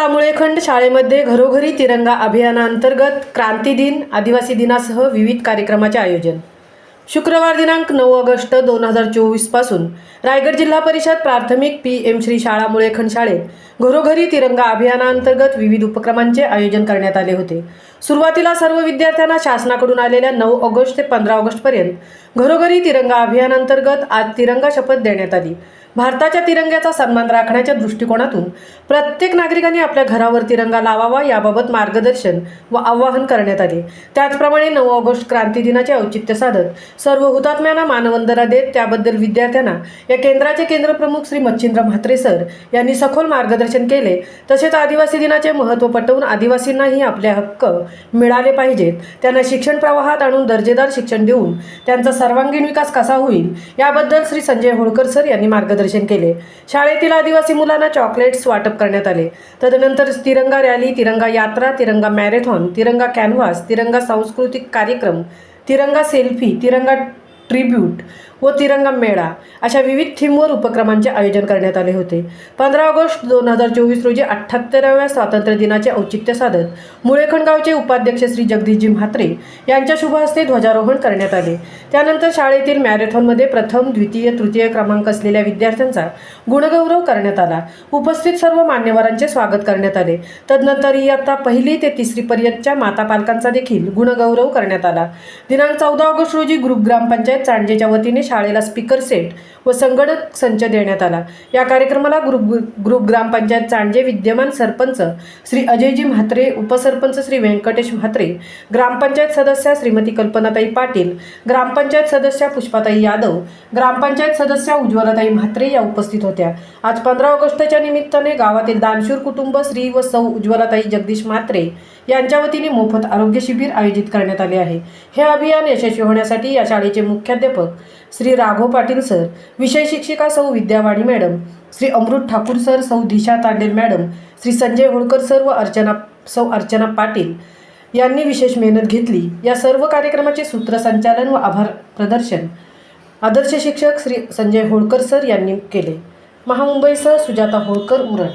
शाळा मुळेखंड शाळेमध्ये घरोघरी तिरंगा अभियानांतर्गत क्रांती दिन, आदिवासी दिनासह विविध कार्यक्रमाचे आयोजन. शुक्रवार दिनांक 9 ऑगस्ट 2024 पासून रायगड जिल्हा परिषद प्राथमिक PM श्री शाळा मुळेखंड शाळेत घरोघरी तिरंगा अभियानांतर्गत विविध उपक्रमांचे आयोजन करण्यात आले होते. सुरुवातीला सर्व विद्यार्थ्यांना शासनाकडून आलेल्या 9 ऑगस्ट ते 15 ऑगस्ट पर्यंत घरोघरी तिरंगा अभियानांतर्गत आज तिरंगा शपथ देण्यात आली. भारताच्या तिरंग्याचा सन्मान राखण्याच्या दृष्टिकोनातून प्रत्येक नागरिकांनी आपल्या घरावर तिरंगा लावावा याबाबत मार्गदर्शन व आवाहन करण्यात आले. त्याचप्रमाणे 9 ऑगस्ट क्रांती दिनाचे औचित्य साधत सर्व हुतात्म्यांना मानवंदना देत त्याबद्दल विद्यार्थ्यांना या केंद्राचे केंद्रप्रमुख श्री मच्छिंद्र म्हात्रे सर यांनी सखोल मार्गदर्शन केले. तसेच आदिवासी दिनाचे महत्त्व पटवून आदिवासींनाही आपले हक्क मिळाले पाहिजेत, त्यांना शिक्षण प्रवाहात आणून दर्जेदार शिक्षण देऊन त्यांचा सर्वांगीण विकास कसा होईल याबद्दल श्री संजय होळकर सर यांनी मार्गदर्शन केले. शाळेतील आदिवासी मुलांना चॉकलेट्स वाटप करण्यात आले. तदनंतर तिरंगा रॅली, तिरंगा यात्रा, तिरंगा मॅरेथॉन, तिरंगा कॅनव्हास, तिरंगा सांस्कृतिक कार्यक्रम, तिरंगा सेल्फी, तिरंगा ट्रिब्यूट व तिरंगा मेळा अशा विविध थीमवर उपक्रमांचे आयोजन करण्यात आले होते. 15 ऑगस्ट 2024 रोजी 78व्या स्वातंत्र्य दिनाचे औचित्य साधत मुळेखंड गावचे उपाध्यक्ष श्री जगदीशजी म्हात्रे यांच्या शुभ हस्ते ध्वजारोहण करण्यात आले. त्यानंतर शाळेतील मॅरेथॉनमध्ये प्रथम, द्वितीय, तृतीय क्रमांक असलेल्या विद्यार्थ्यांचा गुणगौरव करण्यात आला. उपस्थित सर्व मान्यवरांचे स्वागत करण्यात आले. तदनंतर इयत्ता 1ली ते 3री पर्यंतच्या माता पालकांचा देखील गुणगौरव करण्यात आला. दिनांक 14 ऑगस्ट रोजी ग्रुप ग्रामपंचायत चांडजेच्या वतीने शाळेला स्पीकर सेट व संगणक संच देण्यात आला. या कार्यक्रमाला ग्रुप ग्रामपंचायत चांडजे विद्यमान सरपंच श्री अजयजी म्हात्रे, उपसरपंच श्री व्यंकटेश म्हात्रे, ग्रामपंचायत सदस्या श्रीमती कल्पनाताई पाटील, ग्रामपंचायत सदस्या पुष्पाताई यादव, ग्रामपंचायत सदस्या उज्ज्वलाताई म्हात्रे या उपस्थित होत्या. आज 15 ऑगस्टच्या निमित्ताने गावातील दानशूर कुटुंब श्री व सौ उज्ज्वलाताई जगदीश म्हात्रे यांच्या वतीने मोफत आरोग्य शिबिर आयोजित करण्यात आले आहे. हे अभियान यशस्वी होण्यासाठी या शाळेचे मुख्याध्यापक श्री राघव पाटील सर, विषय शिक्षिका सौ विद्यावाणी मॅडम, श्री अमृत ठाकूर सर, सौ दिशा तांडेल मॅडम, श्री संजय होळकर सर व सौ अर्चना पाटील यांनी विशेष मेहनत घेतली. या सर्व कार्यक्रमाचे सूत्रसंचालन व आभार प्रदर्शन आदर्श शिक्षक श्री संजय होळकर सर यांनी केले. महामुंबईसह सुजाता होळकर, उरण.